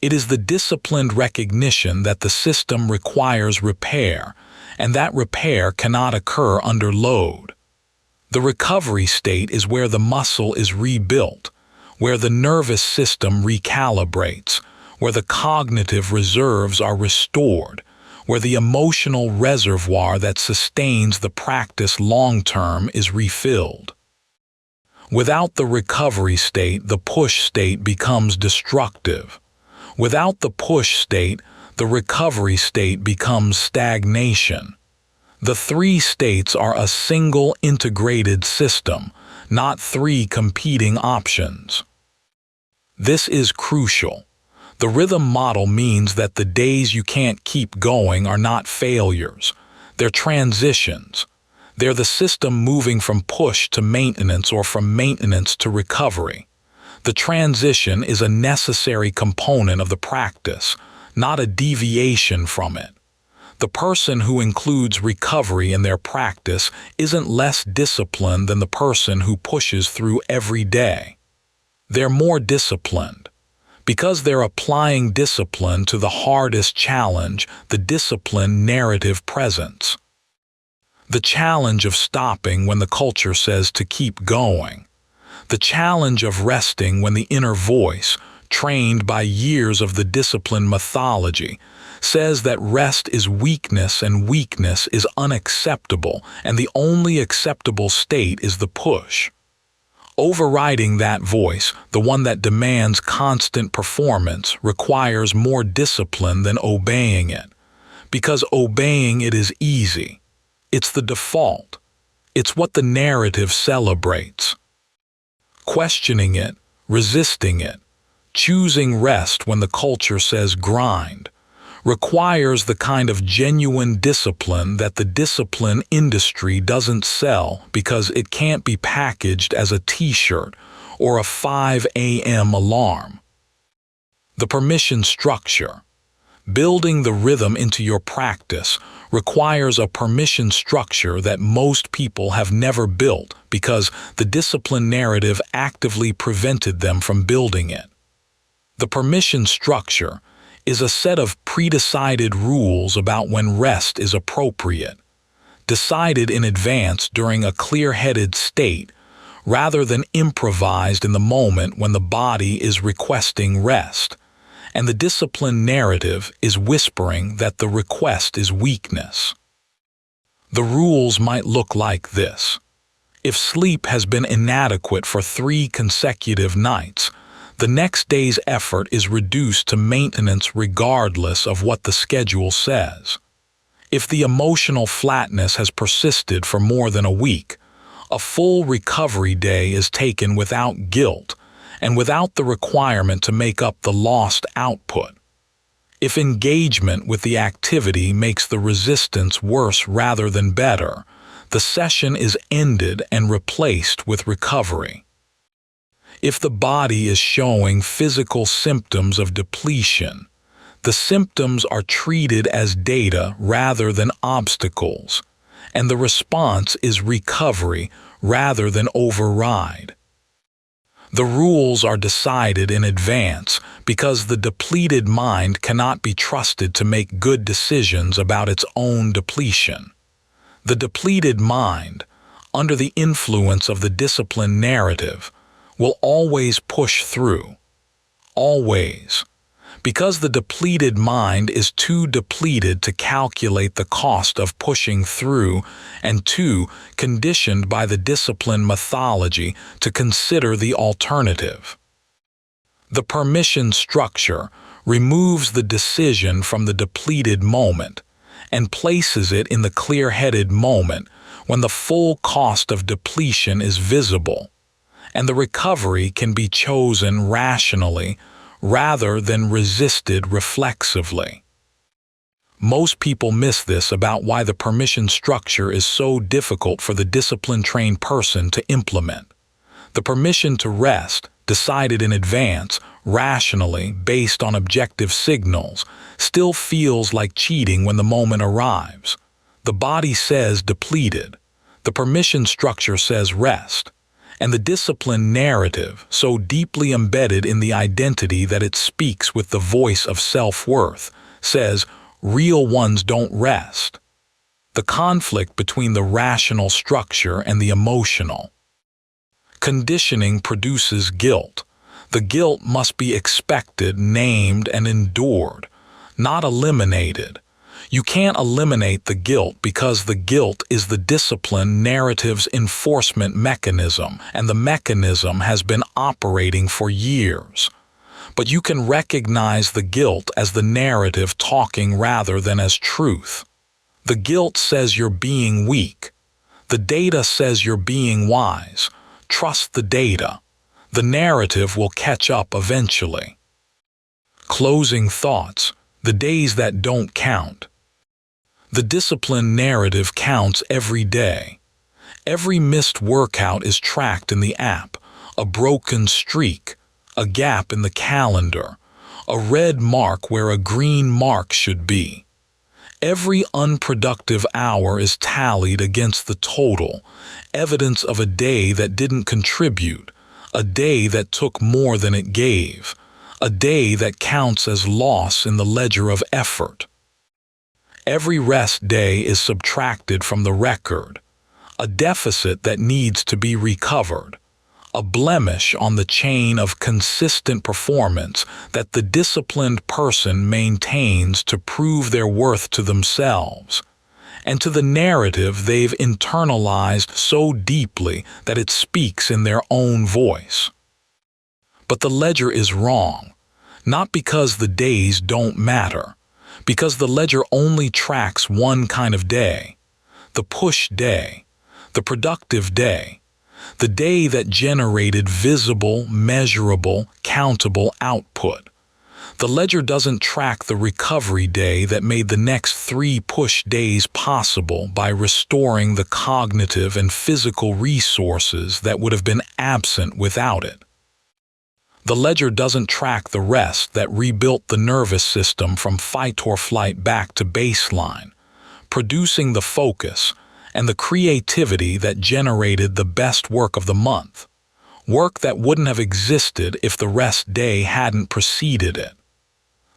It is the disciplined recognition that the system requires repair, and that repair cannot occur under load. The recovery state is where the muscle is rebuilt, where the nervous system recalibrates, where the cognitive reserves are restored, where the emotional reservoir that sustains the practice long-term is refilled. Without the recovery state, the push state becomes destructive. Without the push state, the recovery state becomes stagnation. The three states are a single integrated system, not three competing options. This is crucial. The rhythm model means that the days you can't keep going are not failures. They're transitions. They're the system moving from push to maintenance or from maintenance to recovery. The transition is a necessary component of the practice, not a deviation from it. The person who includes recovery in their practice isn't less disciplined than the person who pushes through every day. They're more disciplined. Because they're applying discipline to the hardest challenge, the discipline narrative presence. The challenge of stopping when the culture says to keep going. The challenge of resting when the inner voice, trained by years of the discipline mythology, says that rest is weakness and weakness is unacceptable, and the only acceptable state is the push. Overriding that voice, the one that demands constant performance, requires more discipline than obeying it. Because obeying it is easy. It's the default. It's what the narrative celebrates. Questioning it, resisting it, choosing rest when the culture says grind, requires the kind of genuine discipline that the discipline industry doesn't sell because it can't be packaged as a t-shirt or a 5 a.m. alarm. The permission structure. Building the rhythm into your practice requires a permission structure that most people have never built because the discipline narrative actively prevented them from building it. The permission structure is a set of pre-decided rules about when rest is appropriate, decided in advance during a clear-headed state, rather than improvised in the moment when the body is requesting rest, and the discipline narrative is whispering that the request is weakness. The rules might look like this. If sleep has been inadequate for 3 consecutive nights, the next day's effort is reduced to maintenance regardless of what the schedule says. If the emotional flatness has persisted for more than a week, a full recovery day is taken without guilt and without the requirement to make up the lost output. If engagement with the activity makes the resistance worse rather than better, the session is ended and replaced with recovery. If the body is showing physical symptoms of depletion, the symptoms are treated as data rather than obstacles, and the response is recovery rather than override. The rules are decided in advance because the depleted mind cannot be trusted to make good decisions about its own depletion. The depleted mind, under the influence of the discipline narrative, will always push through. Always. Because the depleted mind is too depleted to calculate the cost of pushing through, and too conditioned by the discipline mythology to consider the alternative. The permission structure removes the decision from the depleted moment and places it in the clear-headed moment when the full cost of depletion is visible, and the recovery can be chosen rationally rather than resisted reflexively. Most people miss this about why the permission structure is so difficult for the discipline-trained person to implement. The permission to rest, decided in advance, rationally, based on objective signals, still feels like cheating when the moment arrives. The body says depleted. The permission structure says rest. And the discipline narrative, so deeply embedded in the identity that it speaks with the voice of self-worth, says real ones don't rest. The conflict between the rational structure and the emotional. Conditioning produces guilt. The guilt must be expected, named, and endured, not eliminated. You can't eliminate the guilt because the guilt is the discipline narrative's enforcement mechanism, and the mechanism has been operating for years. But you can recognize the guilt as the narrative talking rather than as truth. The guilt says you're being weak. The data says you're being wise. Trust the data. The narrative will catch up eventually. Closing thoughts. The days that don't count. The discipline narrative counts every day. Every missed workout is tracked in the app, a broken streak, a gap in the calendar, a red mark where a green mark should be. Every unproductive hour is tallied against the total, evidence of a day that didn't contribute, a day that took more than it gave, a day that counts as loss in the ledger of effort. Every rest day is subtracted from the record, a deficit that needs to be recovered, a blemish on the chain of consistent performance that the disciplined person maintains to prove their worth to themselves, and to the narrative they've internalized so deeply that it speaks in their own voice. But the ledger is wrong, not because the days don't matter, because the ledger only tracks one kind of day, the push day, the productive day, the day that generated visible, measurable, countable output. The ledger doesn't track the recovery day that made the next 3 push days possible by restoring the cognitive and physical resources that would have been absent without it. The ledger doesn't track the rest that rebuilt the nervous system from fight or flight back to baseline, producing the focus and the creativity that generated the best work of the month, work that wouldn't have existed if the rest day hadn't preceded it.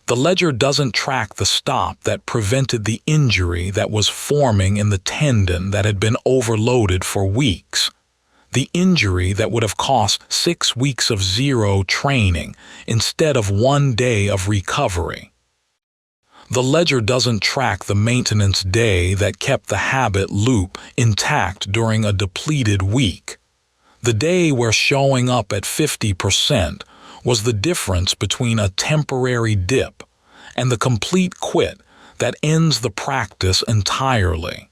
The ledger doesn't track the stop that prevented the injury that was forming in the tendon that had been overloaded for weeks, the injury that would have cost 6 weeks of zero training instead of 1 day of recovery. The ledger doesn't track the maintenance day that kept the habit loop intact during a depleted week, the day where showing up at 50% was the difference between a temporary dip and the complete quit that ends the practice entirely.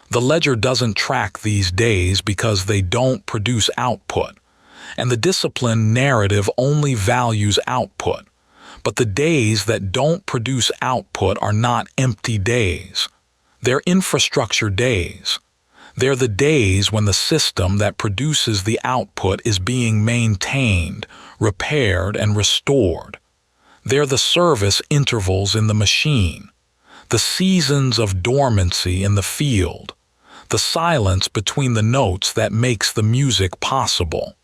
The ledger doesn't track these days because they don't produce output, and the discipline narrative only values output. But the days that don't produce output are not empty days. They're infrastructure days. They're the days when the system that produces the output is being maintained, repaired, and restored. They're the service intervals in the machine, the seasons of dormancy in the field, the silence between the notes that makes the music possible.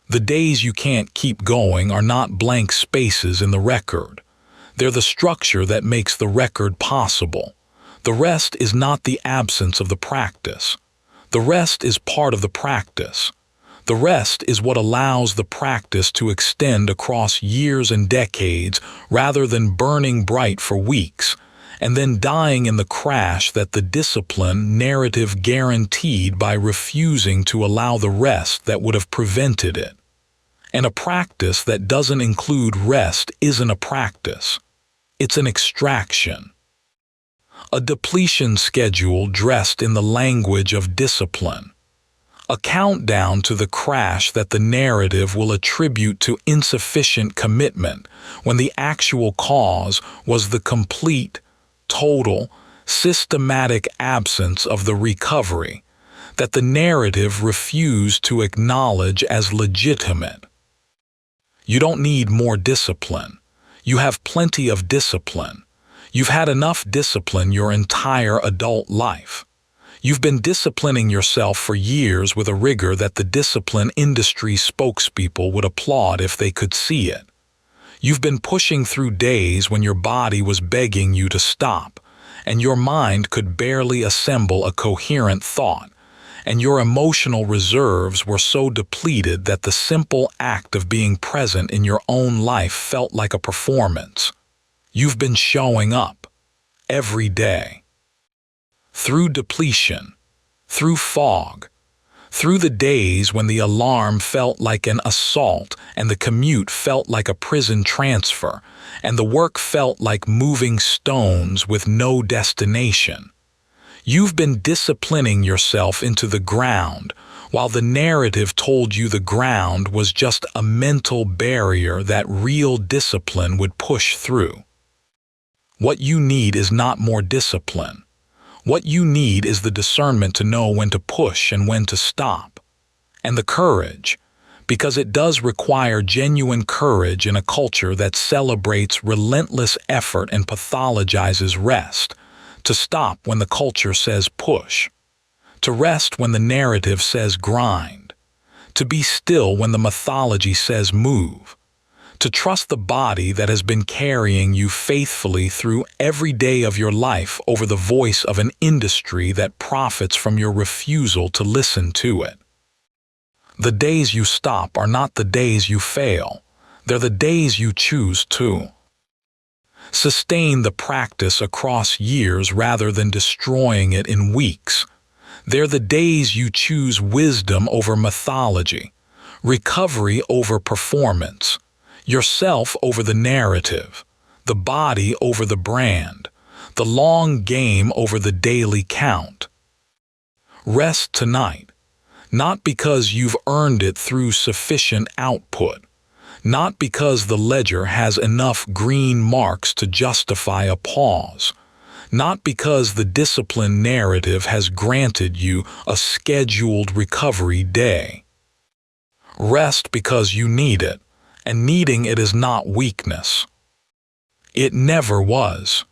The days you can't keep going are not blank spaces in the record. They're the structure that makes the record possible. The rest is not the absence of the practice. The rest is part of the practice. The rest is what allows the practice to extend across years and decades rather than burning bright for weeks, and then dying in the crash that the discipline narrative guaranteed by refusing to allow the rest that would have prevented it. And a practice that doesn't include rest isn't a practice. It's an extraction. A depletion schedule dressed in the language of discipline. A countdown to the crash that the narrative will attribute to insufficient commitment when the actual cause was the complete, total, systematic absence of the recovery that the narrative refused to acknowledge as legitimate. You don't need more discipline. You have plenty of discipline. You've had enough discipline your entire adult life. You've been disciplining yourself for years with a rigor that the discipline industry spokespeople would applaud if they could see it. You've been pushing through days when your body was begging you to stop, and your mind could barely assemble a coherent thought, and your emotional reserves were so depleted that the simple act of being present in your own life felt like a performance. You've been showing up every day. Through depletion, through fog, through the days when the alarm felt like an assault and the commute felt like a prison transfer and the work felt like moving stones with no destination. You've been disciplining yourself into the ground while the narrative told you the ground was just a mental barrier that real discipline would push through. What you need is not more discipline. What you need is the discernment to know when to push and when to stop. And the courage, because it does require genuine courage in a culture that celebrates relentless effort and pathologizes rest, to stop when the culture says push, to rest when the narrative says grind, to be still when the mythology says move, to trust the body that has been carrying you faithfully through every day of your life over the voice of an industry that profits from your refusal to listen to it. The days you stop are not the days you fail. They're the days you choose to. Sustain the practice across years rather than destroying it in weeks. They're the days you choose wisdom over mythology, recovery over performance, yourself over the narrative, the body over the brand, the long game over the daily count. Rest tonight, not because you've earned it through sufficient output, not because the ledger has enough green marks to justify a pause, not because the discipline narrative has granted you a scheduled recovery day. Rest because you need it, and needing it is not weakness. It never was.